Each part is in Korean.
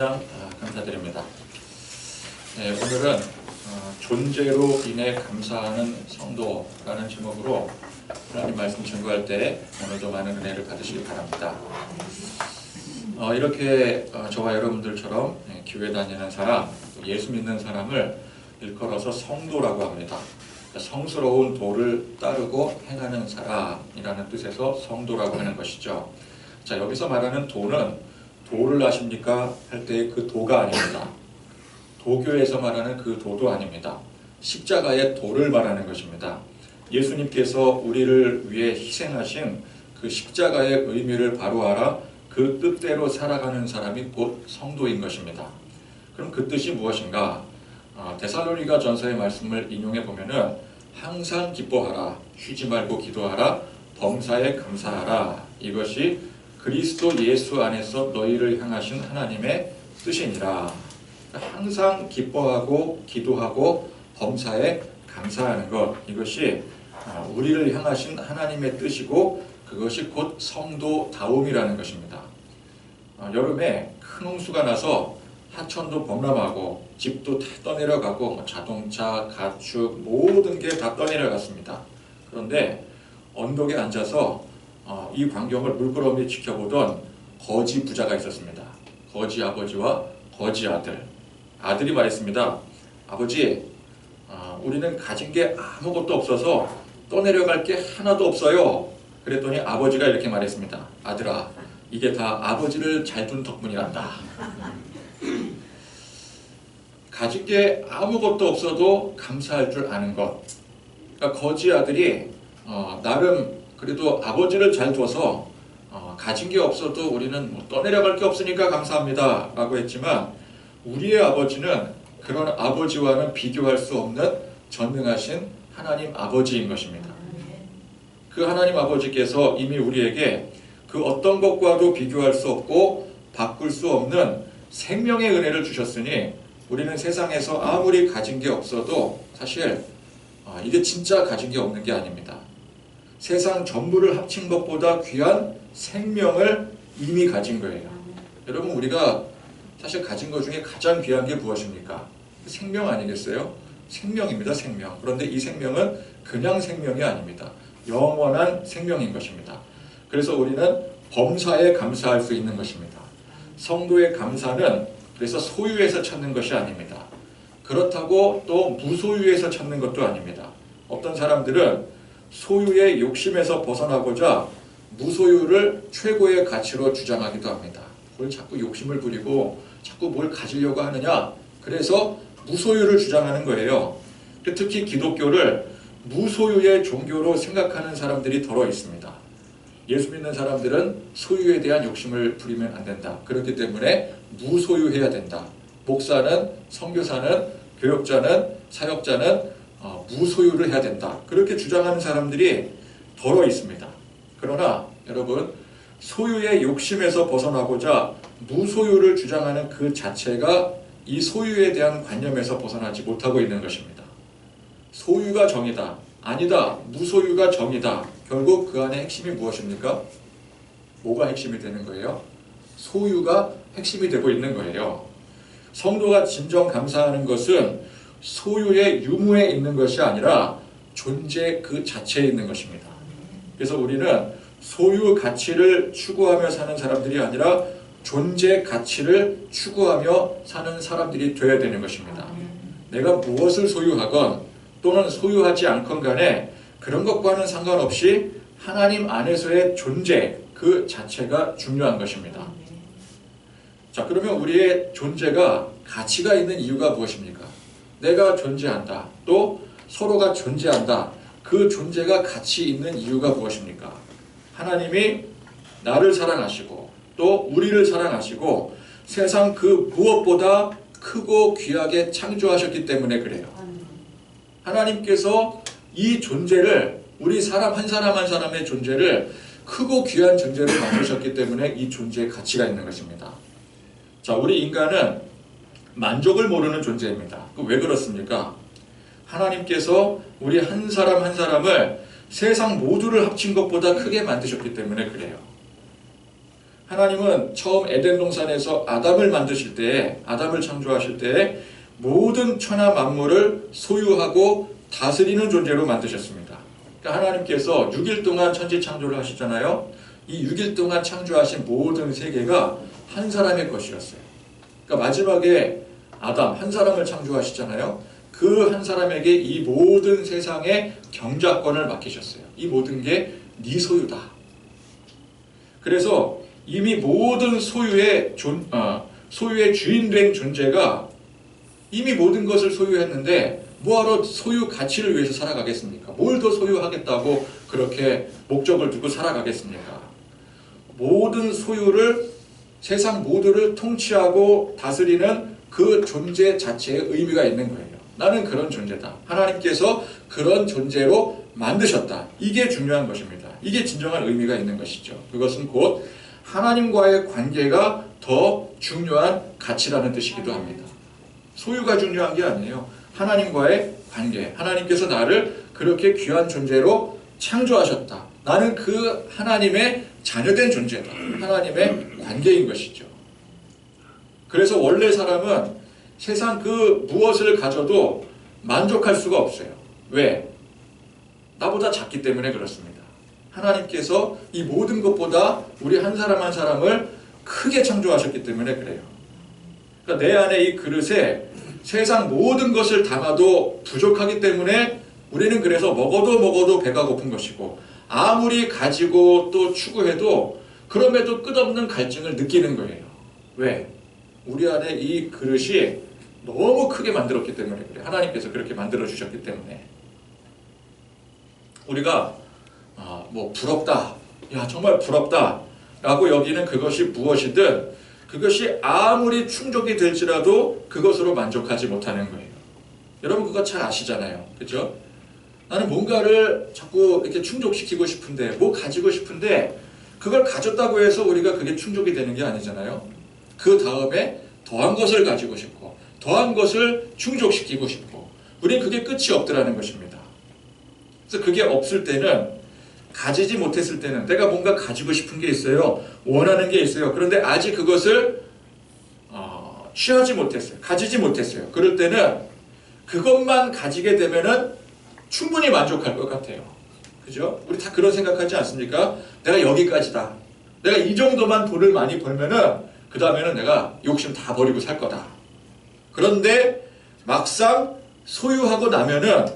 감사드립니다. 네, 오늘은 존재로 인해 감사하는 성도라는 제목으로 하나님 말씀 증거할 때 오늘도 많은 은혜를 받으시기 바랍니다. 이렇게 저와 여러분들처럼 교회 다니는 사람, 예수 믿는 사람을 일컬어서 성도라고 합니다. 성스러운 도를 따르고 행하는 사람이라는 뜻에서 성도라고 하는 것이죠. 자, 여기서 말하는 도는 도를 아십니까? 할 때의 그 도가 아닙니다. 도교에서 말하는 그 도도 아닙니다. 십자가의 도를 말하는 것입니다. 예수님께서 우리를 위해 희생하신 그 십자가의 의미를 바로 알아 그 뜻대로 살아가는 사람이 곧 성도인 것입니다. 그럼 그 뜻이 무엇인가? 데살로니가 전서의 말씀을 인용해 보면은 항상 기뻐하라, 쉬지 말고 기도하라, 범사에 감사하라. 이것이 그리스도 예수 안에서 너희를 향하신 하나님의 뜻이니라. 항상 기뻐하고 기도하고 범사에 감사하는 것, 이것이 우리를 향하신 하나님의 뜻이고 그것이 곧 성도다움이라는 것입니다. 여름에 큰 홍수가 나서 하천도 범람하고 집도 다 떠내려가고 자동차, 가축 모든 게 다 떠내려갔습니다. 그런데 언덕에 앉아서 이 광경을 물끄러미 지켜보던 거지 부자가 있었습니다. 거지 아버지와 거지 아들. 아들이 말했습니다. 아버지, 우리는 가진 게 아무것도 없어서 떠내려갈 게 하나도 없어요. 그랬더니 아버지가 이렇게 말했습니다. 아들아, 이게 다 아버지를 잘 둔 덕분이란다. 가진 게 아무것도 없어도 감사할 줄 아는 것. 그러니까 거지 아들이 나름 그래도 아버지를 잘 둬서 가진 게 없어도 우리는 떠내려갈 게 없으니까 감사합니다 라고 했지만, 우리의 아버지는 그런 아버지와는 비교할 수 없는 전능하신 하나님 아버지인 것입니다. 그 하나님 아버지께서 이미 우리에게 그 어떤 것과도 비교할 수 없고 바꿀 수 없는 생명의 은혜를 주셨으니 우리는 세상에서 아무리 가진 게 없어도 사실 이게 진짜 가진 게 없는 게 아닙니다. 세상 전부를 합친 것보다 귀한 생명을 이미 가진 거예요. 여러분, 우리가 사실 가진 것 중에 가장 귀한 게 무엇입니까? 생명 아니겠어요? 생명입니다, 생명. 그런데 이 생명은 그냥 생명이 아닙니다. 영원한 생명인 것입니다. 그래서 우리는 범사에 감사할 수 있는 것입니다. 성도의 감사는 그래서 소유에서 찾는 것이 아닙니다. 그렇다고 또 무소유에서 찾는 것도 아닙니다. 어떤 사람들은 소유의 욕심에서 벗어나고자 무소유를 최고의 가치로 주장하기도 합니다. 뭘 자꾸 욕심을 부리고 자꾸 뭘 가지려고 하느냐? 그래서 무소유를 주장하는 거예요. 특히 기독교를 무소유의 종교로 생각하는 사람들이 더러 있습니다. 예수 믿는 사람들은 소유에 대한 욕심을 부리면 안 된다. 그렇기 때문에 무소유해야 된다. 목사는, 선교사는, 교역자는, 사역자는 무소유를 해야 된다. 그렇게 주장하는 사람들이 더러 있습니다. 그러나 여러분, 소유의 욕심에서 벗어나고자 무소유를 주장하는 그 자체가 이 소유에 대한 관념에서 벗어나지 못하고 있는 것입니다. 소유가 정이다. 아니다. 무소유가 정이다. 결국 그 안에 핵심이 무엇입니까? 뭐가 핵심이 되는 거예요? 소유가 핵심이 되고 있는 거예요. 성도가 진정 감사하는 것은 소유의 유무에 있는 것이 아니라 존재 그 자체에 있는 것입니다. 그래서 우리는 소유 가치를 추구하며 사는 사람들이 아니라 존재 가치를 추구하며 사는 사람들이 되어야 되는 것입니다. 내가 무엇을 소유하건 또는 소유하지 않건 간에 그런 것과는 상관없이 하나님 안에서의 존재 그 자체가 중요한 것입니다. 자, 그러면 우리의 존재가 가치가 있는 이유가 무엇입니까? 내가 존재한다. 또 서로가 존재한다. 그 존재가 가치 있는 이유가 무엇입니까? 하나님이 나를 사랑하시고 또 우리를 사랑하시고 세상 그 무엇보다 크고 귀하게 창조하셨기 때문에 그래요. 하나님께서 이 존재를, 우리 사람 한 사람 한 사람의 존재를 크고 귀한 존재로 만드셨기 때문에 이 존재의 가치가 있는 것입니다. 자, 우리 인간은 만족을 모르는 존재입니다. 왜 그렇습니까? 하나님께서 우리 한 사람 한 사람을 세상 모두를 합친 것보다 크게 만드셨기 때문에 그래요. 하나님은 처음 에덴 동산에서 아담을 만드실 때에, 아담을 창조하실 때에 모든 천하 만물을 소유하고 다스리는 존재로 만드셨습니다. 그러니까 하나님께서 6일 동안 천지 창조를 하시잖아요. 이 6일 동안 창조하신 모든 세계가 한 사람의 것이었어요. 그러니까 마지막에 아담 한 사람을 창조하시잖아요. 그 한 사람에게 이 모든 세상의 경작권을 맡기셨어요. 이 모든 게 네 소유다. 그래서 이미 모든 소유의 주인된 존재가 이미 모든 것을 소유했는데 뭐하러 소유 가치를 위해서 살아가겠습니까? 뭘 더 소유하겠다고 그렇게 목적을 두고 살아가겠습니까? 모든 소유를, 세상 모두를 통치하고 다스리는 그 존재 자체의 의미가 있는 거예요. 나는 그런 존재다. 하나님께서 그런 존재로 만드셨다. 이게 중요한 것입니다. 이게 진정한 의미가 있는 것이죠. 그것은 곧 하나님과의 관계가 더 중요한 가치라는 뜻이기도 합니다. 소유가 중요한 게 아니에요. 하나님과의 관계. 하나님께서 나를 그렇게 귀한 존재로 창조하셨다. 나는 그 하나님의 자녀된 존재다. 하나님의 관계인 것이죠. 그래서 원래 사람은 세상 그 무엇을 가져도 만족할 수가 없어요. 왜? 나보다 작기 때문에 그렇습니다. 하나님께서 이 모든 것보다 우리 한 사람 한 사람을 크게 창조하셨기 때문에 그래요. 그러니까 내 안에 이 그릇에 세상 모든 것을 담아도 부족하기 때문에 우리는 그래서 먹어도 배가 고픈 것이고, 아무리 가지고 또 추구해도 그럼에도 끝없는 갈증을 느끼는 거예요. 왜? 우리 안에 이 그릇이 너무 크게 만들었기 때문에 그래요. 하나님께서 그렇게 만들어 주셨기 때문에. 우리가 부럽다, 야 정말 부럽다 라고 여기는 그것이 무엇이든 그것이 아무리 충족이 될지라도 그것으로 만족하지 못하는 거예요. 여러분 그거 잘 아시잖아요. 그죠? 나는 뭔가를 자꾸 이렇게 충족시키고 싶은데, 뭐 가지고 싶은데 그걸 가졌다고 해서 우리가 그게 충족이 되는 게 아니잖아요. 그 다음에 더한 것을 가지고 싶고 더한 것을 충족시키고 싶고, 우리는 그게 끝이 없더라는 것입니다. 그래서 그게 없을 때는, 가지지 못했을 때는, 내가 뭔가 가지고 싶은 게 있어요. 원하는 게 있어요. 그런데 아직 그것을 취하지 못했어요. 가지지 못했어요. 그럴 때는 그것만 가지게 되면은 충분히 만족할 것 같아요. 그죠? 우리 다 그런 생각하지 않습니까? 내가 여기까지다. 내가 이 정도만 돈을 많이 벌면은 그 다음에는 내가 욕심 다 버리고 살 거다. 그런데 막상 소유하고 나면은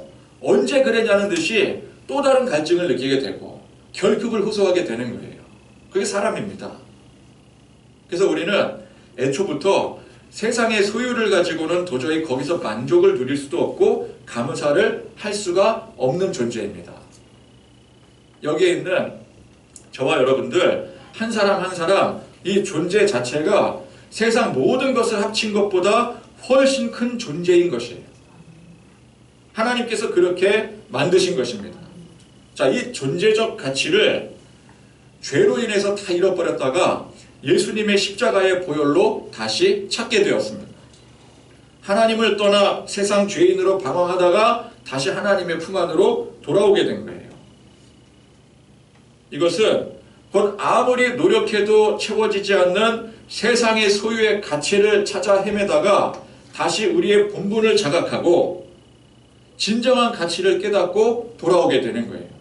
언제 그랬냐는 듯이 또 다른 갈증을 느끼게 되고 결핍을 호소하게 되는 거예요. 그게 사람입니다. 그래서 우리는 애초부터 세상의 소유를 가지고는 도저히 거기서 만족을 누릴 수도 없고 감사를 할 수가 없는 존재입니다. 여기에 있는 저와 여러분들 한 사람 한 사람 이 존재 자체가 세상 모든 것을 합친 것보다 훨씬 큰 존재인 것이에요. 하나님께서 그렇게 만드신 것입니다. 자, 이 존재적 가치를 죄로 인해서 다 잃어버렸다가 예수님의 십자가의 보혈로 다시 찾게 되었습니다. 하나님을 떠나 세상 죄인으로 방황하다가 다시 하나님의 품 안으로 돌아오게 된 거예요. 이것은 곧 아무리 노력해도 채워지지 않는 세상의 소유의 가치를 찾아 헤매다가 다시 우리의 본분을 자각하고 진정한 가치를 깨닫고 돌아오게 되는 거예요.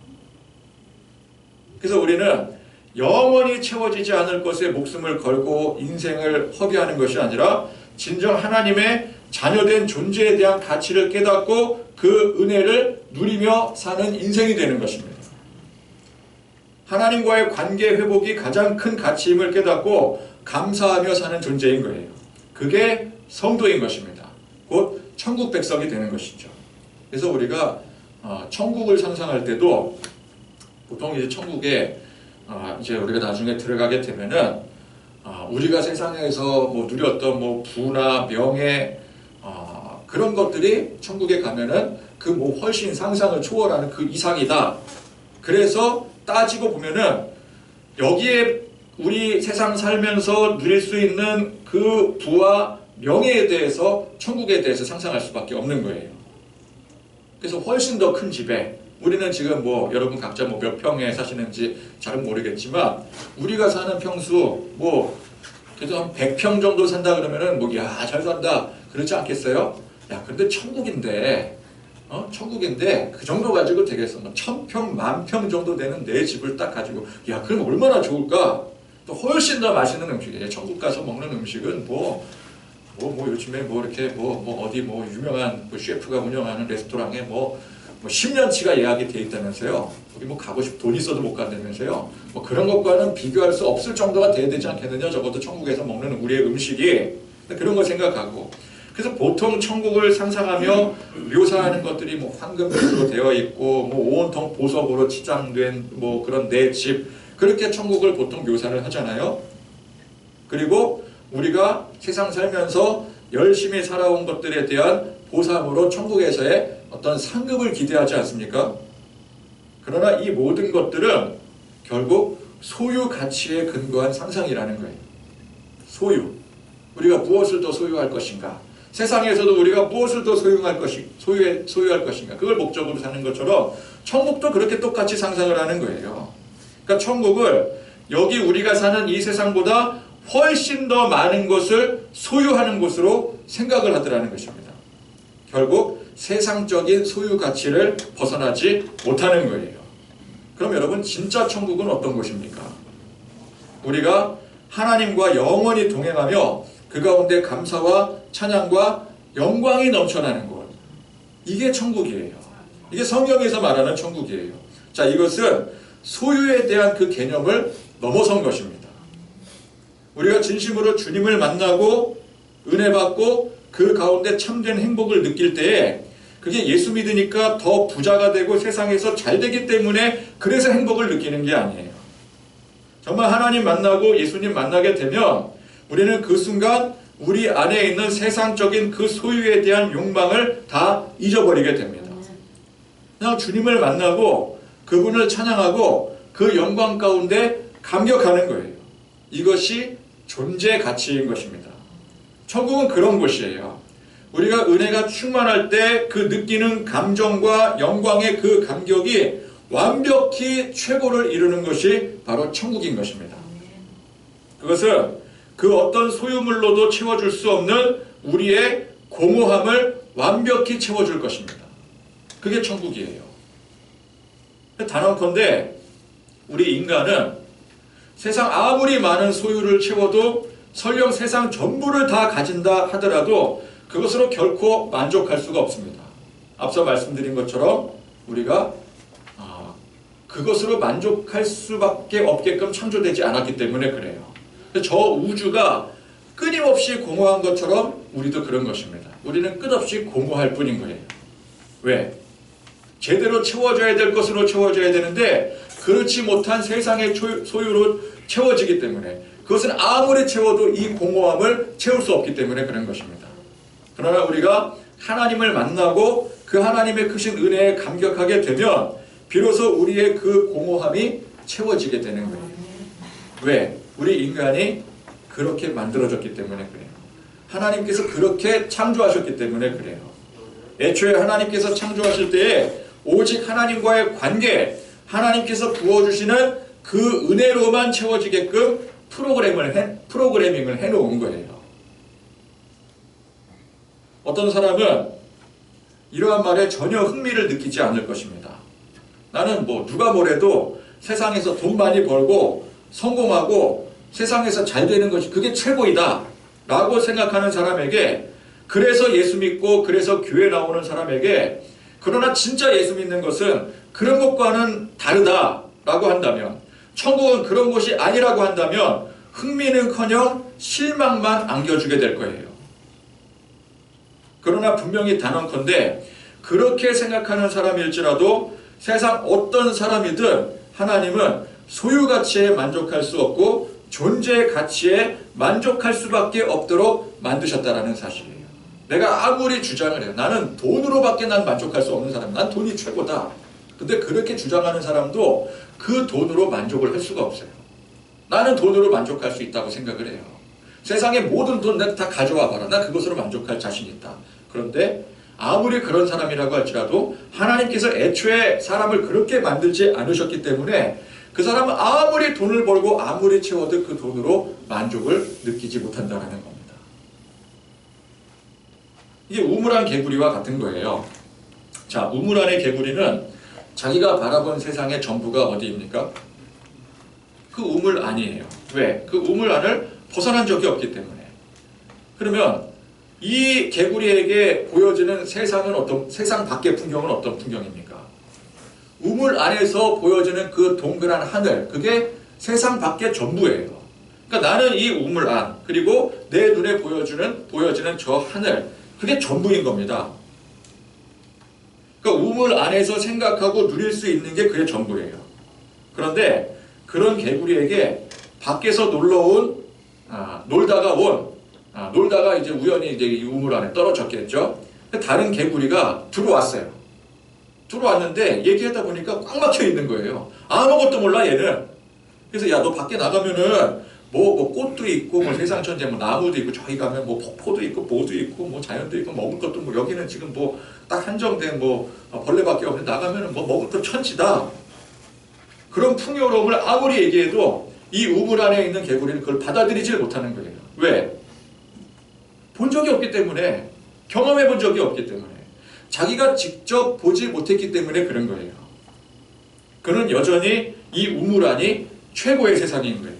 그래서 우리는 영원히 채워지지 않을 것에 목숨을 걸고 인생을 허비하는 것이 아니라 진정 하나님의 자녀된 존재에 대한 가치를 깨닫고 그 은혜를 누리며 사는 인생이 되는 것입니다. 하나님과의 관계 회복이 가장 큰 가치임을 깨닫고 감사하며 사는 존재인 거예요. 그게 성도인 것입니다. 곧 천국 백성이 되는 것이죠. 그래서 우리가 천국을 상상할 때도 보통 이제 천국에 이제 우리가 나중에 들어가게 되면은 우리가 세상에서 뭐 누렸던 뭐 부나 명예 그런 것들이 천국에 가면은 그 뭐 훨씬 상상을 초월하는 그 이상이다. 그래서 따지고 보면은 여기에 우리 세상 살면서 누릴 수 있는 그 부와 명예에 대해서 천국에 대해서 상상할 수밖에 없는 거예요. 그래서 훨씬 더 큰 집에 우리는 지금 뭐 여러분 각자 뭐 몇 평에 사시는지 잘은 모르겠지만 우리가 사는 평수 뭐 그래도 한 100평 정도 산다 그러면은 뭐 야 잘 산다 그렇지 않겠어요? 야 근데 천국인데 천국인데 그 정도 가지고 되겠어. 뭐 1000평, 10,000평 정도 되는 내 집을 딱 가지고 야 그럼 얼마나 좋을까? 또 훨씬 더 맛있는 음식이에요. 천국 가서 먹는 음식은 뭐 요즘에 뭐 이렇게 뭐 어디 뭐 유명한 뭐 셰프가 운영하는 레스토랑에 뭐 10년치가 예약이 돼 있다면서요. 우리 뭐 가고 싶 돈 있어도 못 간다면서요. 뭐 그런 것과는 비교할 수 없을 정도가 돼야 되지 않겠느냐. 적어도 천국에서 먹는 우리의 음식이 그런 거 생각하고. 그래서 보통 천국을 상상하며 묘사하는 것들이 뭐 황금으로 되어 있고 뭐 온통 보석으로 치장된 뭐 그런 내 집 그렇게 천국을 보통 묘사를 하잖아요. 그리고 우리가 세상 살면서 열심히 살아온 것들에 대한 보상으로 천국에서의 어떤 상급을 기대하지 않습니까? 그러나 이 모든 것들은 결국 소유 가치에 근거한 상상이라는 거예요. 소유. 우리가 무엇을 더 소유할 것인가? 세상에서도 우리가 무엇을 더 소유할 것인가? 그걸 목적으로 사는 것처럼 천국도 그렇게 똑같이 상상을 하는 거예요. 그러니까 천국을 여기 우리가 사는 이 세상보다 훨씬 더 많은 것을 소유하는 곳으로 생각을 하더라는 것입니다. 결국 세상적인 소유 가치를 벗어나지 못하는 거예요. 그럼 여러분 진짜 천국은 어떤 곳입니까? 우리가 하나님과 영원히 동행하며 그 가운데 감사와 찬양과 영광이 넘쳐나는 곳. 이게 천국이에요. 이게 성경에서 말하는 천국이에요. 자, 이것은 소유에 대한 그 개념을 넘어선 것입니다. 우리가 진심으로 주님을 만나고 은혜 받고 그 가운데 참된 행복을 느낄 때에 그게 예수 믿으니까 더 부자가 되고 세상에서 잘 되기 때문에 그래서 행복을 느끼는 게 아니에요. 정말 하나님 만나고 예수님 만나게 되면 우리는 그 순간 우리 안에 있는 세상적인 그 소유에 대한 욕망을 다 잊어버리게 됩니다. 그냥 주님을 만나고 그분을 찬양하고 그 영광 가운데 감격하는 거예요. 이것이 존재 가치인 것입니다. 천국은 그런 곳이에요. 우리가 은혜가 충만할 때 그 느끼는 감정과 영광의 그 감격이 완벽히 최고를 이루는 것이 바로 천국인 것입니다. 그것은 그 어떤 소유물로도 채워줄 수 없는 우리의 공허함을 완벽히 채워줄 것입니다. 그게 천국이에요. 단언컨대 우리 인간은 세상 아무리 많은 소유를 채워도 설령 세상 전부를 다 가진다 하더라도 그것으로 결코 만족할 수가 없습니다. 앞서 말씀드린 것처럼 우리가 그것으로 만족할 수밖에 없게끔 창조되지 않았기 때문에 그래요. 저 우주가 끊임없이 공허한 것처럼 우리도 그런 것입니다. 우리는 끝없이 공허할 뿐인 거예요. 왜? 제대로 채워져야 될 것으로 채워져야 되는데 그렇지 못한 세상의 소유로 채워지기 때문에 그것은 아무리 채워도 이 공허함을 채울 수 없기 때문에 그런 것입니다. 그러나 우리가 하나님을 만나고 그 하나님의 크신 은혜에 감격하게 되면 비로소 우리의 그 공허함이 채워지게 되는 거예요. 왜? 우리 인간이 그렇게 만들어졌기 때문에 그래요. 하나님께서 그렇게 창조하셨기 때문에 그래요. 애초에 하나님께서 창조하실 때에 오직 하나님과의 관계, 하나님께서 부어주시는 그 은혜로만 채워지게끔 프로그래밍을 해놓은 거예요. 어떤 사람은 이러한 말에 전혀 흥미를 느끼지 않을 것입니다. 나는 뭐 누가 뭐래도 세상에서 돈 많이 벌고 성공하고 세상에서 잘 되는 것이 그게 최고이다 라고 생각하는 사람에게, 그래서 예수 믿고 그래서 교회 나오는 사람에게, 그러나 진짜 예수 믿는 것은 그런 것과는 다르다 라고 한다면, 천국은 그런 곳이 아니라고 한다면 흥미는커녕 실망만 안겨주게 될 거예요. 그러나 분명히 단언컨대 그렇게 생각하는 사람일지라도 세상 어떤 사람이든 하나님은 소유 가치에 만족할 수 없고 존재 가치에 만족할 수밖에 없도록 만드셨다라는 사실이에요. 내가 아무리 주장을 해요. 나는 돈으로밖에 난 만족할 수 없는 사람. 난 돈이 최고다. 근데 그렇게 주장하는 사람도 그 돈으로 만족을 할 수가 없어요. 나는 돈으로 만족할 수 있다고 생각을 해요. 세상의 모든 돈 내가 다 가져와 봐라. 나 그것으로 만족할 자신 있다. 그런데 아무리 그런 사람이라고 할지라도 하나님께서 애초에 사람을 그렇게 만들지 않으셨기 때문에 그 사람은 아무리 돈을 벌고 아무리 채워도 그 돈으로 만족을 느끼지 못한다는 겁니다. 이게 우물안 개구리와 같은 거예요. 자, 우물안의 개구리는 자기가 바라본 세상의 전부가 어디입니까? 그 우물 안이에요. 왜? 그 우물 안을 벗어난 적이 없기 때문에. 그러면 이 개구리에게 보여지는 세상 밖의 풍경은 어떤 풍경입니까? 우물 안에서 보여지는 그 동그란 하늘, 그게 세상 밖의 전부예요. 그러니까 나는 이 우물 안, 그리고 내 눈에 보여지는 저 하늘, 그게 전부인 겁니다. 그러니까 우물 안에서 생각하고 누릴 수 있는 게 그게 전부예요. 그런데 그런 개구리에게 밖에서 놀다가 이제 우연히 이제 이 우물 안에 떨어졌겠죠. 다른 개구리가 들어왔어요. 들어왔는데 얘기하다 보니까 꽉 막혀 있는 거예요. 아무것도 몰라 얘는. 그래서 야, 너 밖에 나가면은 뭐 꽃도 있고 뭐 세상 천재 뭐 나무도 있고 저기 가면 뭐 폭포도 있고 뭐도 있고 뭐 자연도 있고 먹을 것도 뭐 여기는 지금 뭐 딱 한정된 뭐 벌레밖에 없는데 나가면은 뭐 먹을 것 천지다. 그런 풍요로움을 아무리 얘기해도 이 우물 안에 있는 개구리는 그걸 받아들이질 못하는 거예요. 왜? 본 적이 없기 때문에, 경험해 본 적이 없기 때문에, 자기가 직접 보지 못했기 때문에 그런 거예요. 그는 여전히 이 우물 안이 최고의 세상인 거예요.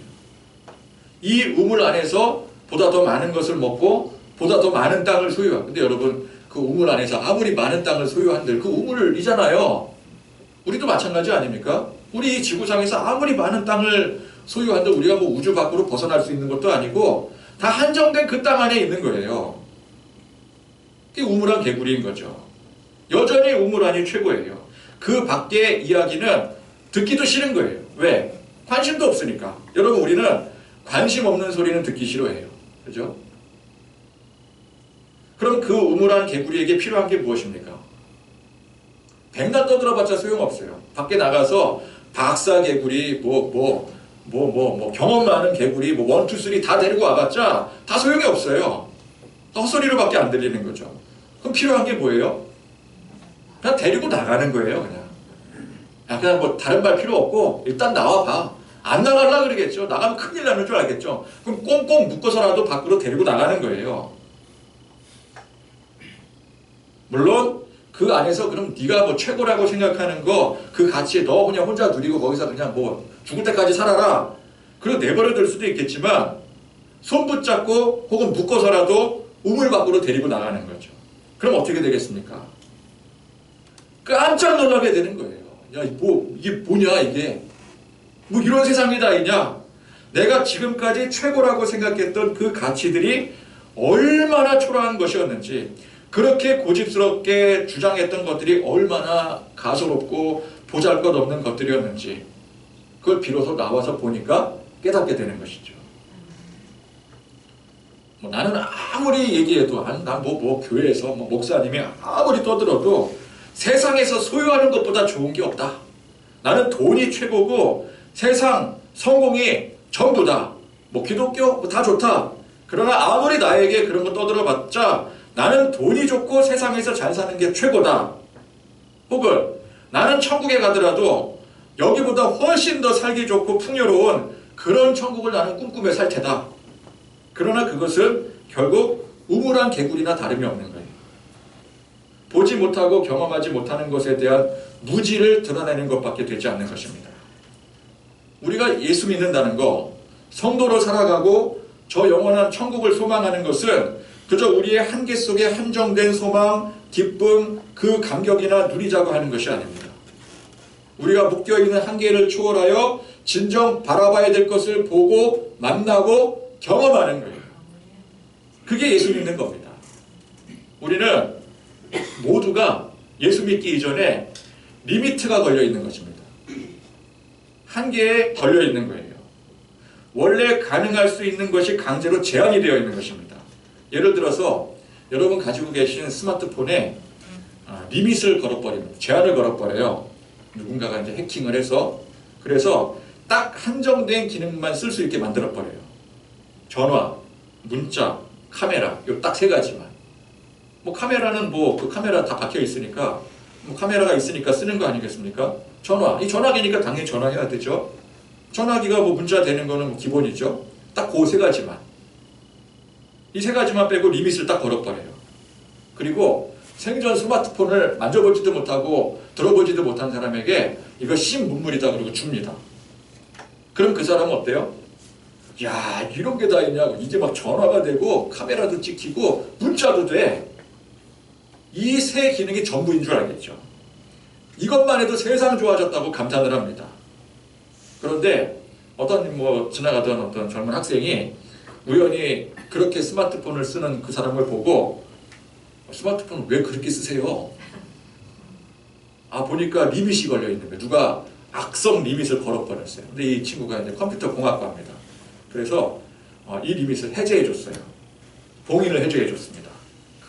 이 우물 안에서 보다 더 많은 것을 먹고 보다 더 많은 땅을 소유하고, 근데 여러분 그 우물 안에서 아무리 많은 땅을 소유한들 그 우물이잖아요. 우리도 마찬가지 아닙니까? 우리 이 지구상에서 아무리 많은 땅을 소유한들 우리가 뭐 우주 밖으로 벗어날 수 있는 것도 아니고 다 한정된 그 땅 안에 있는 거예요. 그게 우물안 개구리인 거죠. 여전히 우물안이 최고예요. 그 밖의 이야기는 듣기도 싫은 거예요. 왜? 관심도 없으니까. 여러분 우리는 관심 없는 소리는 듣기 싫어해요. 그죠? 그럼 그 우물안 개구리에게 필요한 게 무엇입니까? 백날 떠들어봤자 소용없어요. 밖에 나가서 박사 개구리, 경험 많은 개구리, 원, 투, 쓰리 다 데리고 와봤자 다 소용이 없어요. 헛소리로밖에 안 들리는 거죠. 그럼 필요한 게 뭐예요? 그냥 데리고 나가는 거예요, 그냥. 그냥 뭐 다른 말 필요 없고 일단 나와봐. 안 나가려고 그러겠죠. 나가면 큰일 나는 줄 알겠죠. 그럼 꽁꽁 묶어서라도 밖으로 데리고 나가는 거예요. 물론 그 안에서 그럼 네가 뭐 최고라고 생각하는 거 그 가치에 너 그냥 혼자 누리고 거기서 그냥 뭐 죽을 때까지 살아라. 그리고 내버려둘 수도 있겠지만 손 붙잡고 혹은 묶어서라도 우물 밖으로 데리고 나가는 거죠. 그럼 어떻게 되겠습니까? 깜짝 놀라게 되는 거예요. 야, 이게 뭐냐 이게. 뭐 이런 세상이 다 있냐. 내가 지금까지 최고라고 생각했던 그 가치들이 얼마나 초라한 것이었는지, 그렇게 고집스럽게 주장했던 것들이 얼마나 가소롭고 보잘것없는 것들이었는지, 그걸 비로소 나와서 보니까 깨닫게 되는 것이죠. 나는 아무리 얘기해도, 난 교회에서 목사님이 아무리 떠들어도 세상에서 소유하는 것보다 좋은 게 없다. 나는 돈이 최고고 세상 성공이 전부다. 기독교 다 좋다. 그러나 아무리 나에게 그런 거 떠들어봤자 나는 돈이 좋고 세상에서 잘 사는 게 최고다. 혹은 나는 천국에 가더라도 여기보다 훨씬 더 살기 좋고 풍요로운 그런 천국을 나는 꿈꾸며 살 테다. 그러나 그것은 결국 우물안 개구리나 다름이 없는 거예요. 보지 못하고 경험하지 못하는 것에 대한 무지를 드러내는 것밖에 되지 않는 것입니다. 우리가 예수 믿는다는 거, 성도로 살아가고 저 영원한 천국을 소망하는 것은 그저 우리의 한계 속에 한정된 소망, 기쁨, 그 감격이나 누리자고 하는 것이 아닙니다. 우리가 묶여있는 한계를 초월하여 진정 바라봐야 될 것을 보고 만나고 경험하는 거예요. 그게 예수 믿는 겁니다. 우리는 모두가 예수 믿기 이전에 리미트가 걸려 있는 것입니다. 한계에 걸려 있는 거예요. 원래 가능할 수 있는 것이 강제로 제한이 되어 있는 것입니다. 예를 들어서 여러분 가지고 계신 스마트폰에 리밋을 걸어버립니다. 제한을 걸어버려요. 누군가가 이제 해킹을 해서, 그래서 딱 한정된 기능만 쓸 수 있게 만들어버려요. 전화, 문자, 카메라, 요 딱 세 가지만. 뭐 카메라는 뭐 그 카메라 다 박혀 있으니까 뭐 카메라가 있으니까 쓰는 거 아니겠습니까? 전화. 이 전화기니까 당연히 전화해야 되죠. 전화기가 뭐 문자 되는 거는 뭐 기본이죠. 딱 그 세 가지만. 이 세 가지만 빼고 리밋을 딱 걸어버려요. 그리고 생전 스마트폰을 만져보지도 못하고 들어보지도 못한 사람에게 이거 신문물이다 그러고 줍니다. 그럼 그 사람은 어때요? 야, 이런 게 다 있냐고. 이게 막 전화가 되고 카메라도 찍히고 문자도 돼. 이 세 기능이 전부인 줄 알겠죠. 이것만 해도 세상 좋아졌다고 감탄을 합니다. 그런데 어떤 뭐 지나가던 어떤 젊은 학생이 우연히 그렇게 스마트폰을 쓰는 그 사람을 보고 스마트폰을 왜 그렇게 쓰세요? 아, 보니까 리밋이 걸려 있는 거예요. 누가 악성 리밋을 걸어버렸어요. 근데 이 친구가 이제 컴퓨터 공학과입니다. 그래서 이 리밋을 해제해 줬어요. 봉인을 해제해 줬습니다.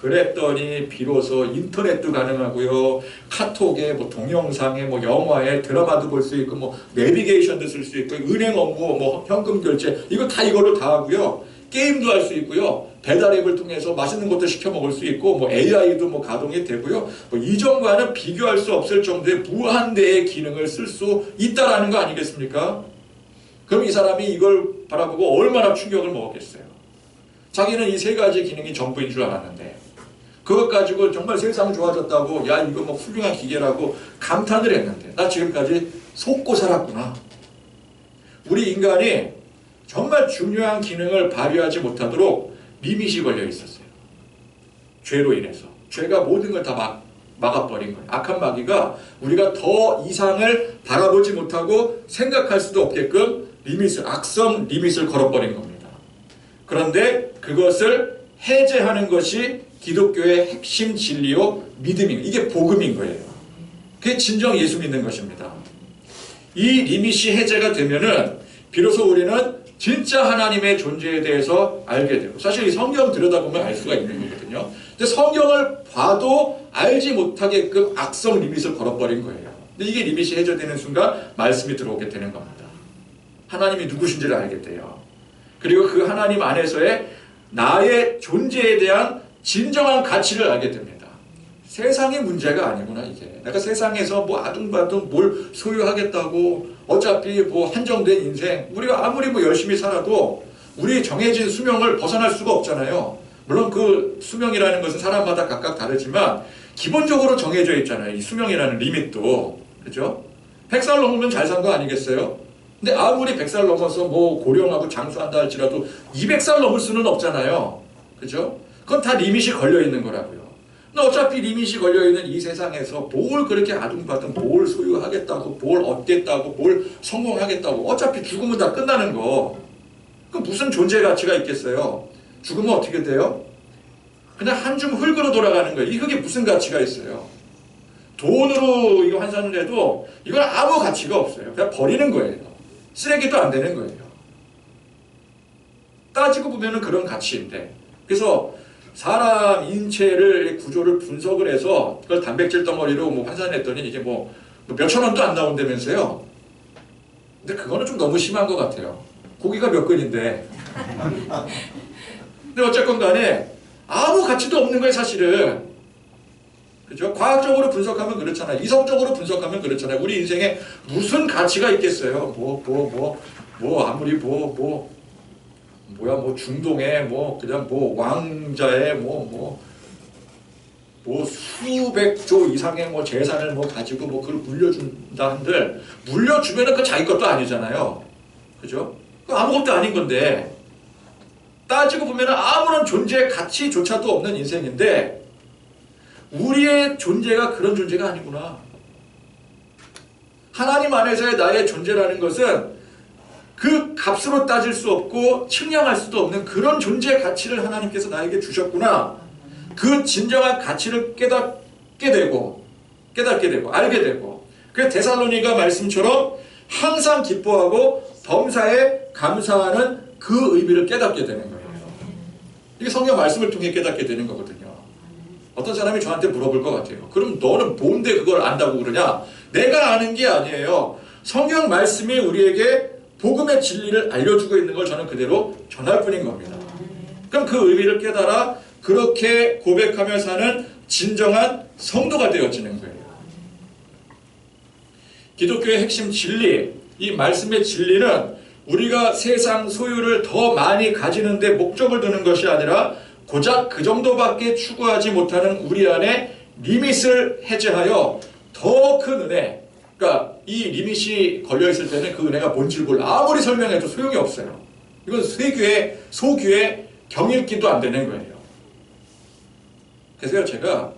그랬더니 비로소 인터넷도 가능하고요, 카톡에 뭐 동영상에 뭐 영화에 드라마도 볼 수 있고 뭐 내비게이션도 쓸 수 있고 은행 업무 뭐 현금 결제 이거 다 이걸로 다 하고요, 게임도 할 수 있고요, 배달 앱을 통해서 맛있는 것도 시켜 먹을 수 있고 뭐 AI도 뭐 가동이 되고요, 뭐 이전과는 비교할 수 없을 정도의 무한대의 기능을 쓸 수 있다라는 거 아니겠습니까? 그럼 이 사람이 이걸 바라보고 얼마나 충격을 먹었겠어요. 자기는 이 세 가지 기능이 전부인 줄 알았는데 그것 가지고 정말 세상 좋아졌다고, 야 이거 뭐 훌륭한 기계라고 감탄을 했는데 나 지금까지 속고 살았구나. 우리 인간이 정말 중요한 기능을 발휘하지 못하도록 리밋이 걸려 있었어요. 죄로 인해서. 죄가 모든 걸 다 막아버린 거예요. 악한 마귀가 우리가 더 이상을 바라보지 못하고 생각할 수도 없게끔 악성 리밋을 걸어버린 겁니다. 그런데 그것을 해제하는 것이 기독교의 핵심 진리요 믿음인, 이게 복음인 거예요. 그게 진정 예수 믿는 것입니다. 이 리밋이 해제가 되면은 비로소 우리는 진짜 하나님의 존재에 대해서 알게 되고, 사실 이 성경 들여다보면 알 수가 있는 거거든요. 근데 성경을 봐도 알지 못하게끔 악성 리밋을 걸어버린 거예요. 근데 이게 리밋이 해제되는 순간 말씀이 들어오게 되는 겁니다. 하나님이 누구신지를 알게 돼요. 그리고 그 하나님 안에서의 나의 존재에 대한 진정한 가치를 알게 됩니다. 세상의 문제가 아니구나 이게. 내가 세상에서 뭐 아둥바둥 뭘 소유하겠다고, 어차피 뭐 한정된 인생, 우리가 아무리 뭐 열심히 살아도 우리 정해진 수명을 벗어날 수가 없잖아요. 물론 그 수명이라는 것은 사람마다 각각 다르지만 기본적으로 정해져 있잖아요. 이 수명이라는 리밋도. 그죠? 100살 넘으면 잘 산 거 아니겠어요? 근데 아무리 100살 넘어서 뭐 고령하고 장수한다 할지라도 200살 넘을 수는 없잖아요. 그죠? 그건 다 리밋이 걸려 있는 거라고요. 근데 어차피 리밋이 걸려 있는 이 세상에서 뭘 그렇게 아둥바둥 뭘 소유하겠다고, 뭘 얻겠다고, 뭘 성공하겠다고, 어차피 죽으면 다 끝나는 거. 그럼 무슨 존재 가치가 있겠어요? 죽으면 어떻게 돼요? 그냥 한 줌 흙으로 돌아가는 거예요. 이 흙에 무슨 가치가 있어요? 돈으로 이거 환산을 해도 이건 아무 가치가 없어요. 그냥 버리는 거예요. 쓰레기도 안 되는 거예요. 따지고 보면은 그런 가치인데. 그래서 사람 인체를 구조를 분석을 해서 그걸 단백질 덩어리로 뭐 환산했더니 이게 뭐 몇천 원도 안 나온다면서요. 근데 그거는 좀 너무 심한 것 같아요. 고기가 몇 근인데. 근데 어쨌건 간에 아무 가치도 없는 거예요, 사실은. 그죠? 과학적으로 분석하면 그렇잖아요. 이성적으로 분석하면 그렇잖아요. 우리 인생에 무슨 가치가 있겠어요? 아무리 뭐야, 중동에 그냥 왕자의 수백조 이상의 재산을 가지고 그걸 물려준다 한들, 물려주면은 그 자기 것도 아니잖아요. 그죠? 아무것도 아닌 건데, 따지고 보면은 아무런 존재의 가치조차도 없는 인생인데, 우리의 존재가 그런 존재가 아니구나. 하나님 안에서의 나의 존재라는 것은 그 값으로 따질 수 없고 측량할 수도 없는 그런 존재의 가치를 하나님께서 나에게 주셨구나. 그 진정한 가치를 깨닫게 되고 알게 되고, 그 데살로니가 말씀처럼 항상 기뻐하고 범사에 감사하는 그 의미를 깨닫게 되는 거예요. 이게 성경 말씀을 통해 깨닫게 되는 거거든요. 어떤 사람이 저한테 물어볼 것 같아요. 그럼 너는 뭔데 그걸 안다고 그러냐? 내가 아는 게 아니에요. 성경 말씀이 우리에게 복음의 진리를 알려주고 있는 걸 저는 그대로 전할 뿐인 겁니다. 그럼 그 의미를 깨달아 그렇게 고백하며 사는 진정한 성도가 되어지는 거예요. 기독교의 핵심 진리, 이 말씀의 진리는 우리가 세상 소유를 더 많이 가지는 데 목적을 두는 것이 아니라 고작 그 정도밖에 추구하지 못하는 우리 안에 리밋을 해제하여 더 큰 은혜, 그러니까 이 리밋이 걸려있을 때는 그 은혜가 뭔지를 몰라. 아무리 설명해도 소용이 없어요. 이건 소규의 경읽기도 안 되는 거예요. 그래서 제가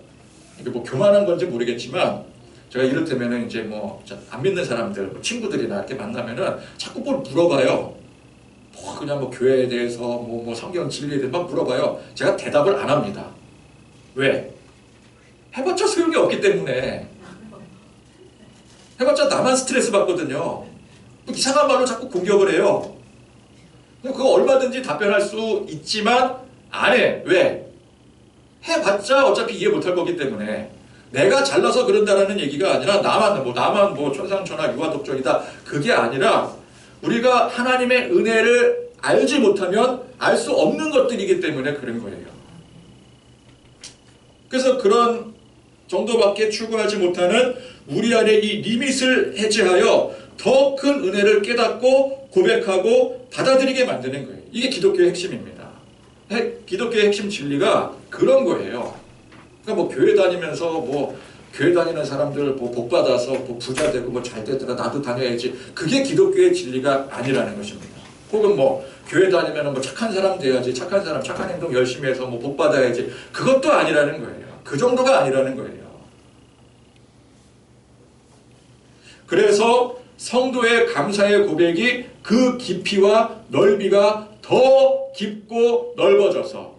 이게 뭐 교만한 건지 모르겠지만 제가 이를테면은 이제 뭐 안 믿는 사람들, 친구들이나 이렇게 만나면은 자꾸 뭘 물어봐요. 뭐 그냥 뭐 교회에 대해서 뭐 성경 진리에 대해서 막 물어봐요. 제가 대답을 안 합니다. 왜? 해봤자 소용이 없기 때문에. 해봤자 나만 스트레스 받거든요. 뭐 이상한 말로 자꾸 공격을 해요. 그거 얼마든지 답변할 수 있지만 안 해. 왜? 해봤자 어차피 이해 못할 거기 때문에. 내가 잘나서 그런다라는 얘기가 아니라 나만 뭐 천상천하 유아독존이다. 그게 아니라 우리가 하나님의 은혜를 알지 못하면 알 수 없는 것들이기 때문에 그런 거예요. 그래서 그런 정도밖에 추구하지 못하는 우리 안에 이 리밋을 해제하여 더 큰 은혜를 깨닫고 고백하고 받아들이게 만드는 거예요. 이게 기독교의 핵심입니다. 기독교의 핵심 진리가 그런 거예요. 그러니까 뭐 교회 다니면서 뭐 교회 다니는 사람들 뭐 복 받아서 뭐 부자 되고 뭐 잘 되더라 나도 다녀야지. 그게 기독교의 진리가 아니라는 것입니다. 혹은 뭐 교회 다니면 뭐 착한 사람 돼야지. 착한 사람 착한 행동 열심히 해서 뭐 복 받아야지. 그것도 아니라는 거예요. 그 정도가 아니라는 거예요. 그래서 성도의 감사의 고백이 그 깊이와 넓이가 더 깊고 넓어져서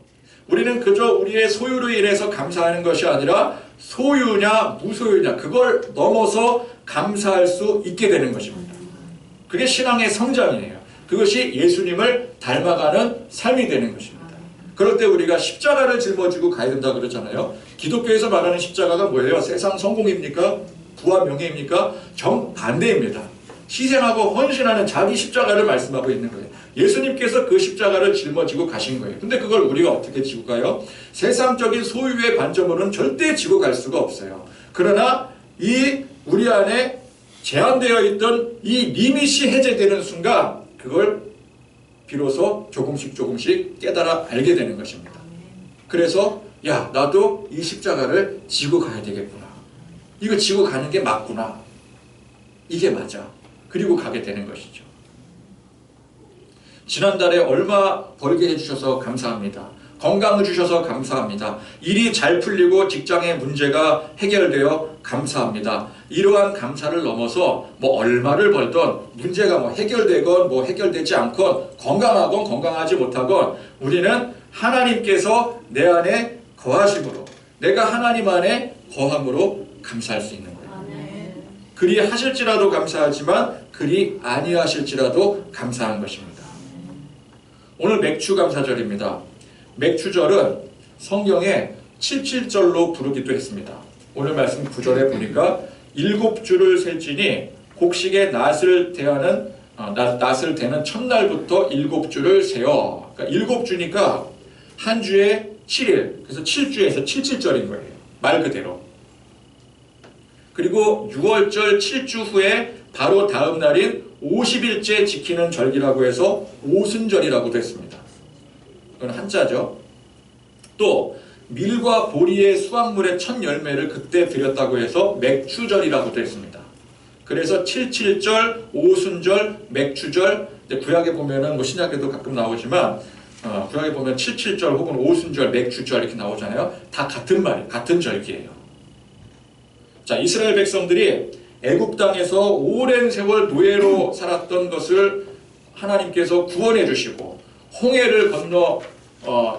우리는 그저 우리의 소유로 인해서 감사하는 것이 아니라 소유냐 무소유냐 그걸 넘어서 감사할 수 있게 되는 것입니다. 그게 신앙의 성장이에요. 그것이 예수님을 닮아가는 삶이 되는 것입니다. 그럴 때 우리가 십자가를 짊어지고 가야 된다 그러잖아요. 기독교에서 말하는 십자가가 뭐예요? 세상 성공입니까? 부와 명예입니까? 정반대입니다. 희생하고 헌신하는 자기 십자가를 말씀하고 있는 거예요. 예수님께서 그 십자가를 짊어지고 가신 거예요. 근데 그걸 우리가 어떻게 지고 가요? 세상적인 소유의 관점으로는 절대 지고 갈 수가 없어요. 그러나 이 우리 안에 제한되어 있던 이 리밋이 해제되는 순간 그걸 비로소 조금씩 깨달아 알게 되는 것입니다. 그래서 야 나도 이 십자가를 지고 가야 되겠구나. 이거 지고 가는 게 맞구나. 이게 맞아. 그리고 가게 되는 것이죠. 지난달에 얼마 벌게 해주셔서 감사합니다. 건강을 주셔서 감사합니다. 일이 잘 풀리고 직장의 문제가 해결되어 감사합니다. 이러한 감사를 넘어서 뭐 얼마를 벌던 문제가 뭐 해결되건 뭐 해결되지 않건 건강하건 건강하지 못하건 우리는 하나님께서 내 안에 거하심으로 내가 하나님 안에 거함으로 감사할 수 있는 거예요. 그리 하실지라도 감사하지만 그리 아니하실지라도 감사한 것입니다. 오늘 맥추감사절입니다. 맥추절은 성경에 77절로 부르기도 했습니다. 오늘 말씀 9절에 보니까 7주를 셀지니 곡식의 낫을 대는 첫날부터 7주를 세어. 그러니까 7주니까 한 주에 7일. 그래서 7주에서 77절인 거예요. 말 그대로. 그리고 6월절 7주 후에 바로 다음 날인 50일째 지키는 절기라고 해서 오순절이라고도 했습니다. 이건 한자죠. 또 밀과 보리의 수확물의 첫 열매를 그때 드렸다고 해서 맥추절이라고도 했습니다. 그래서 77절, 오순절, 맥추절, 구약에 보면은 뭐 신약에도 가끔 나오지만 구약에 보면 77절 혹은 오순절, 맥추절 이렇게 나오잖아요. 다 같은 말, 같은 절기예요. 자, 이스라엘 백성들이 애굽 땅에서 오랜 세월 노예로 살았던 것을 하나님께서 구원해 주시고 홍해를 건너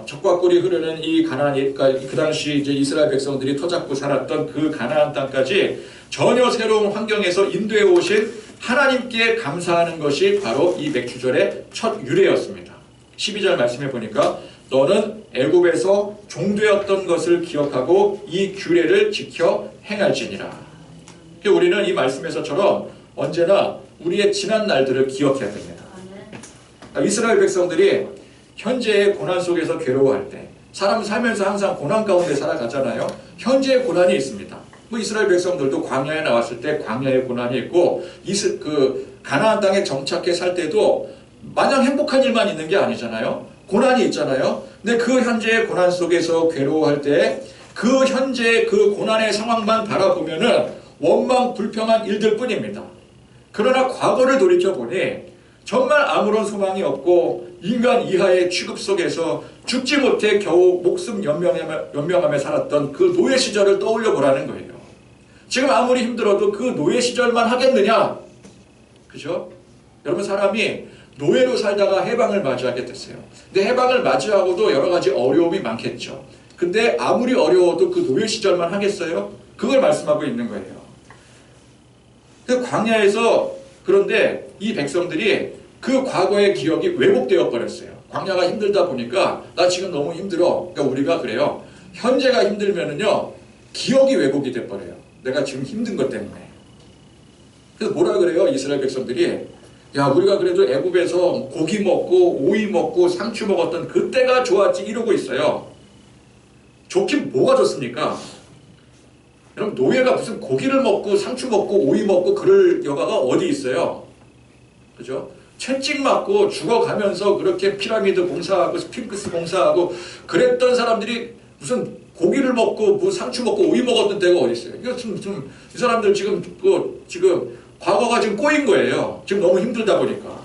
적과 꿀이 흐르는 이 가나안, 그 당시 이제 이스라엘 백성들이 터잡고 살았던 그 가나안 땅까지 전혀 새로운 환경에서 인도해 오신 하나님께 감사하는 것이 바로 이 맥추절의 첫 유래였습니다. 12절 말씀해 보니까 너는 애굽에서 종되었던 것을 기억하고 이 규례를 지켜 행할지니라. 우리는 이 말씀에서처럼 언제나 우리의 지난 날들을 기억해야 됩니다. 이스라엘 백성들이 현재의 고난 속에서 괴로워할 때 사람 살면서 항상 고난 가운데 살아가잖아요. 현재의 고난이 있습니다. 뭐 이스라엘 백성들도 광야에 나왔을 때 광야의 고난이 있고 가나안 땅에 정착해 살 때도 마냥 행복한 일만 있는 게 아니잖아요. 고난이 있잖아요. 근데 그 현재의 고난 속에서 괴로워할 때 그 현재의 그 고난의 상황만 바라보면은 원망 불평한 일들 뿐입니다. 그러나 과거를 돌이켜보니 정말 아무런 소망이 없고 인간 이하의 취급 속에서 죽지 못해 겨우 목숨 연명하며 살았던 그 노예 시절을 떠올려 보라는 거예요. 지금 아무리 힘들어도 그 노예 시절만 하겠느냐? 그죠? 여러분, 사람이 노예로 살다가 해방을 맞이하게 됐어요. 근데 해방을 맞이하고도 여러 가지 어려움이 많겠죠. 근데 아무리 어려워도 그 노예 시절만 하겠어요? 그걸 말씀하고 있는 거예요. 그 광야에서, 그런데 이 백성들이 그 과거의 기억이 왜곡되어 버렸어요. 광야가 힘들다 보니까 나 지금 너무 힘들어. 그러니까 우리가 그래요. 현재가 힘들면은요, 기억이 왜곡이 돼 버려요. 내가 지금 힘든 것 때문에. 그래서 뭐라 그래요? 이스라엘 백성들이, 야, 우리가 그래도 애굽에서 고기 먹고 오이 먹고 상추 먹었던 그때가 좋았지, 이러고 있어요. 좋긴 뭐가 좋습니까? 여러분, 노예가 무슨 고기를 먹고 상추 먹고 오이 먹고 그럴 여가가 어디 있어요? 그죠? 채찍 맞고 죽어가면서 그렇게 피라미드 공사하고 스핑크스 공사하고 그랬던 사람들이 무슨 고기를 먹고 뭐 상추 먹고 오이 먹었던 때가 어디 있어요? 이거 이 사람들 지금 과거가 지금 꼬인 거예요. 지금 너무 힘들다 보니까.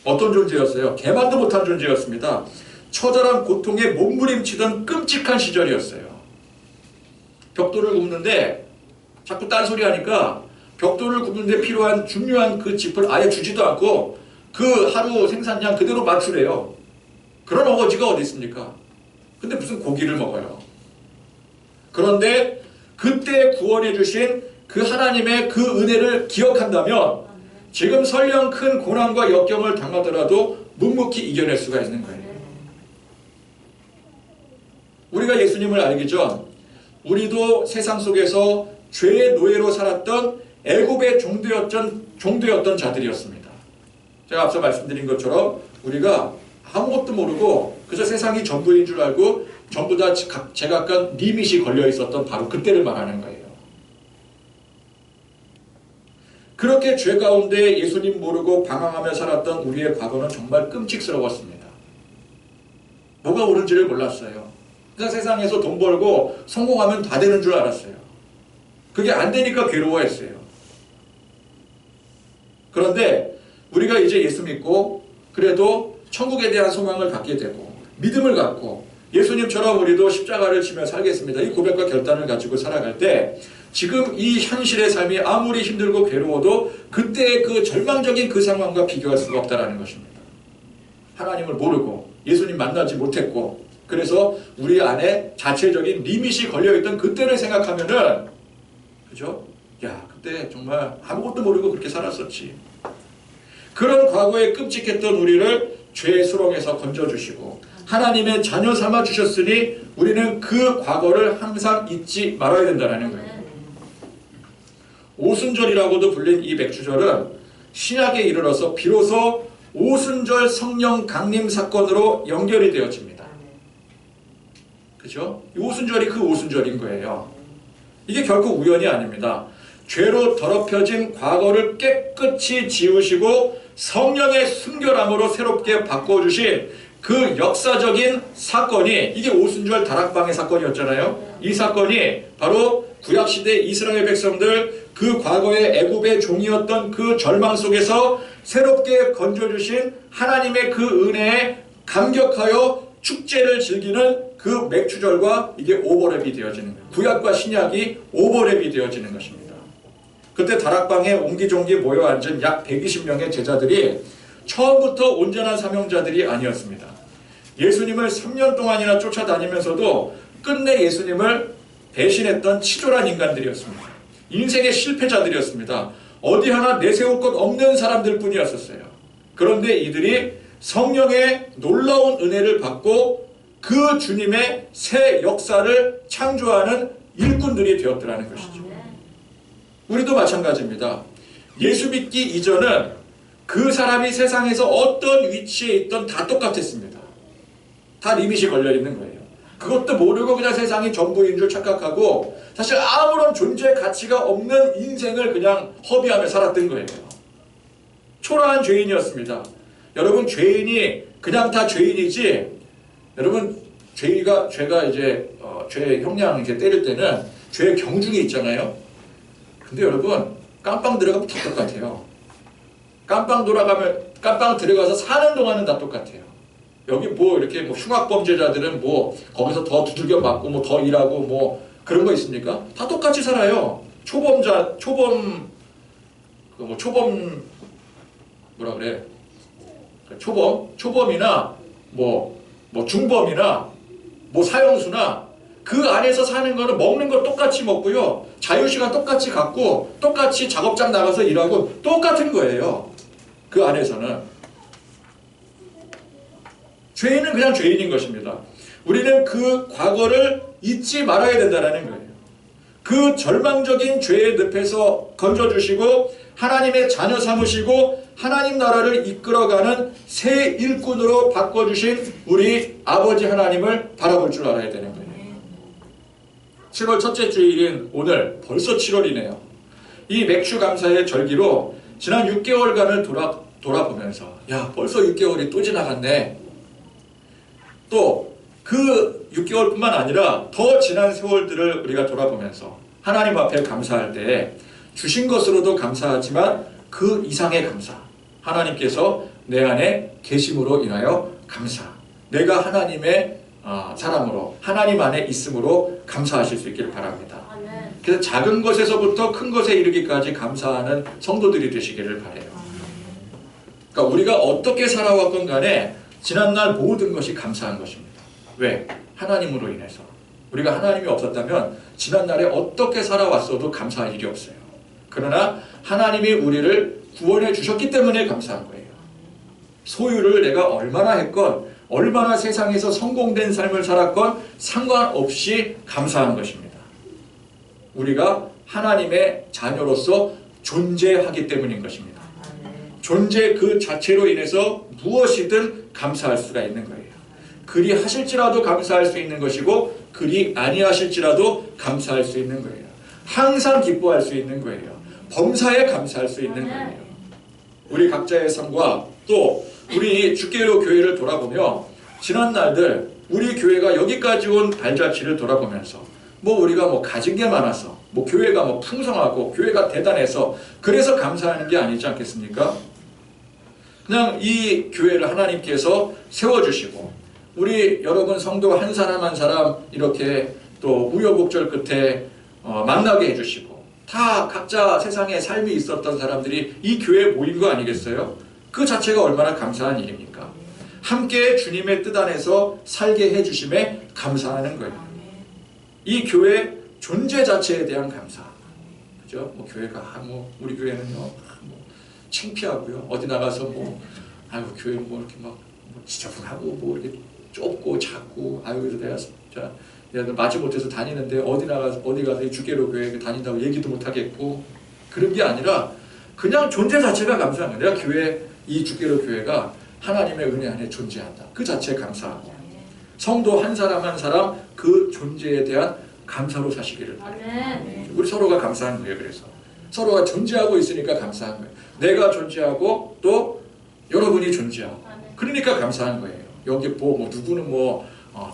어떤 존재였어요? 개만도 못한 존재였습니다. 처절한 고통에 몸부림치던 끔찍한 시절이었어요. 벽돌을 굽는데 자꾸 딴소리 하니까 벽돌을 굽는데 필요한 중요한 그 짚을 아예 주지도 않고 그 하루 생산량 그대로 맞추래요. 그런 어거지가 어디 있습니까? 근데 무슨 고기를 먹어요. 그런데 그때 구원해 주신 그 하나님의 그 은혜를 기억한다면 지금 설령 큰 고난과 역경을 당하더라도 묵묵히 이겨낼 수가 있는 거예요. 우리가 예수님을 알기 전 우리도 세상 속에서 죄의 노예로 살았던 애굽의 종되었던 자들이었습니다. 제가 앞서 말씀드린 것처럼 우리가 아무것도 모르고 그저 세상이 전부인 줄 알고 전부 다 제각각 리밋이 걸려 있었던 바로 그때를 말하는 거예요. 그렇게 죄 가운데 예수님 모르고 방황하며 살았던 우리의 과거는 정말 끔찍스러웠습니다. 뭐가 옳은지를 몰랐어요. 그냥 세상에서 돈 벌고 성공하면 다 되는 줄 알았어요. 그게 안 되니까 괴로워했어요. 그런데 우리가 이제 예수 믿고 그래도 천국에 대한 소망을 갖게 되고 믿음을 갖고 예수님처럼 우리도 십자가를 지며 살겠습니다. 이 고백과 결단을 가지고 살아갈 때 지금 이 현실의 삶이 아무리 힘들고 괴로워도 그때의 그 절망적인 그 상황과 비교할 수가 없다는 것입니다. 하나님을 모르고 예수님 만나지 못했고 그래서 우리 안에 자체적인 리밋이 걸려있던 그때를 생각하면은 그죠? 야, 그때 정말 아무것도 모르고 그렇게 살았었지. 그런 과거에 끔찍했던 우리를 죄의 수렁에서 건져주시고 하나님의 자녀 삼아 주셨으니 우리는 그 과거를 항상 잊지 말아야 된다는 거예요. 오순절이라고도 불린 이 맥주절은 신약에 이르러서 비로소 오순절 성령 강림 사건으로 연결이 되어집니다. 그죠? 이 오순절이 그 오순절인 거예요. 이게 결코 우연이 아닙니다. 죄로 더럽혀진 과거를 깨끗이 지우시고 성령의 순결함으로 새롭게 바꿔주신 그 역사적인 사건이 이게 오순절 다락방의 사건이었잖아요. 이 사건이 바로 구약시대 이스라엘 백성들 그 과거의 애굽의 종이었던 그 절망 속에서 새롭게 건져주신 하나님의 그 은혜에 감격하여 축제를 즐기는 그 맥주절과 이게 오버랩이 되어지는 거예요. 구약과 신약이 오버랩이 되어지는 것입니다. 그때 다락방에 옹기종기 모여 앉은 약 120명의 제자들이 처음부터 온전한 사명자들이 아니었습니다. 예수님을 3년 동안이나 쫓아다니면서도 끝내 예수님을 배신했던 치졸한 인간들이었습니다. 인생의 실패자들이었습니다. 어디 하나 내세울 것 없는 사람들 뿐이었어요. 그런데 이들이 성령의 놀라운 은혜를 받고 그 주님의 새 역사를 창조하는 일꾼들이 되었더라는 것이죠. 우리도 마찬가지입니다. 예수 믿기 이전은 그 사람이 세상에서 어떤 위치에 있던 다 똑같았습니다. 다 리밋이 걸려 있는 거예요. 그것도 모르고 그냥 세상이 전부인 줄 착각하고 사실 아무런 존재 가치가 없는 인생을 그냥 허비하며 살았던 거예요. 초라한 죄인이었습니다. 여러분, 죄인이 그냥 다 죄인이지, 여러분, 죄가 이제 죄의 형량 이제 때릴 때는 죄의 경중이 있잖아요. 근데 여러분, 깜빵 들어가면 다 똑같아요. 깜빵 들어가서 사는 동안은 다 똑같아요. 여기 뭐 이렇게 뭐 흉악범죄자들은 뭐 거기서 더 두들겨 맞고 뭐 더 일하고 뭐 그런 거 있습니까? 다 똑같이 살아요. 뭐라 그래? 초범이나 뭐 중범이나 뭐 사형수나 그 안에서 사는 거는 먹는 거 똑같이 먹고요. 자유시간 똑같이 갖고 똑같이 작업장 나가서 일하고 똑같은 거예요. 그 안에서는. 죄인은 그냥 죄인인 것입니다. 우리는 그 과거를 잊지 말아야 된다는 거예요. 그 절망적인 죄의 늪에서 건져주시고 하나님의 자녀 삼으시고 하나님 나라를 이끌어가는 새 일꾼으로 바꿔주신 우리 아버지 하나님을 바라볼 줄 알아야 되는 거예요. 7월 첫째 주일인 오늘 벌써 7월이네요. 이 맥주 감사의 절기로 지난 6개월간을 돌아보면서 야, 벌써 6개월이 또 지나갔네. 또 그 6개월뿐만 아니라 더 지난 세월들을 우리가 돌아보면서 하나님 앞에 감사할 때 주신 것으로도 감사하지만 그 이상의 감사, 하나님께서 내 안에 계심으로 인하여 감사, 내가 하나님의 사람으로 하나님 안에 있음으로 감사하실 수 있기를 바랍니다. 그래서 작은 것에서부터 큰 것에 이르기까지 감사하는 성도들이 되시기를 바라요. 그러니까 우리가 어떻게 살아왔건 간에 지난날 모든 것이 감사한 것입니다. 왜? 하나님으로 인해서. 우리가 하나님이 없었다면 지난날에 어떻게 살아왔어도 감사할 일이 없어요. 그러나 하나님이 우리를 구원해 주셨기 때문에 감사한 거예요. 소유를 내가 얼마나 했건 얼마나 세상에서 성공된 삶을 살았건 상관없이 감사한 것입니다. 우리가 하나님의 자녀로서 존재하기 때문인 것입니다. 존재 그 자체로 인해서 무엇이든 감사할 수가 있는 거예요. 그리 하실지라도 감사할 수 있는 것이고 그리 아니하실지라도 감사할 수 있는 거예요. 항상 기뻐할 수 있는 거예요. 범사에 감사할 수 있는 거예요. 우리 각자의 삶과 또 우리 주께로 교회를 돌아보며 지난 날들 우리 교회가 여기까지 온 발자취를 돌아보면서 뭐 우리가 뭐 가진 게 많아서 뭐 교회가 뭐 풍성하고 교회가 대단해서 그래서 감사하는 게 아니지 않겠습니까? 그냥 이 교회를 하나님께서 세워주시고 우리 여러분 성도 한 사람 한 사람 이렇게 또 우여곡절 끝에 만나게 해주시고 다 각자 세상에 삶이 있었던 사람들이 이 교회에 모인 거 아니겠어요? 그 자체가 얼마나 감사한 일입니까? 함께 주님의 뜻 안에서 살게 해주심에 감사하는 거예요. 이 교회 존재 자체에 대한 감사. 그죠? 뭐 교회가 우리 교회는요 뭐 창피하고요. 어디 나가서 아유 교회 이렇게 뭐 지저분하고 뭐 이렇게 좁고 작고 아유 그래서 내가 마지못해서 다니는데 어디 가서 주께로 교회 다닌다고 얘기도 못 하겠고 그런 게 아니라 그냥 존재 자체가 감사한 거예요. 내가 이 주께로 교회가 하나님의 은혜 안에 존재한다. 그 자체에 감사하고 성도 한 사람 한 사람 그 존재에 대한 감사로 사시기를 바랍니다. 우리 서로가 감사한 거예요. 그래서 서로가 존재하고 있으니까 감사한 거예요. 내가 존재하고 또 여러분이 존재하고 그러니까 감사한 거예요. 여기 뭐 누구는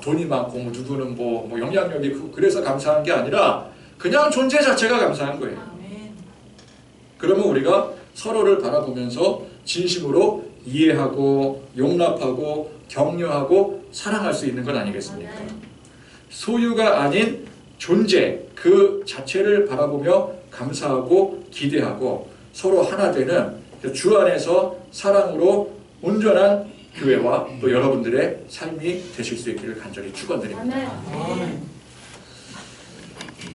돈이 많고 누구는 뭐 영향력이 있고 그래서 감사한 게 아니라 그냥 존재 자체가 감사한 거예요. 그러면 우리가 서로를 바라보면서 진심으로 이해하고 용납하고 격려하고 사랑할 수 있는 건 아니겠습니까? 소유가 아닌 존재 그 자체를 바라보며 감사하고 기대하고 서로 하나 되는 주 안에서 사랑으로 온전한 교회와 또 여러분들의 삶이 되실 수 있기를 간절히 축원드립니다.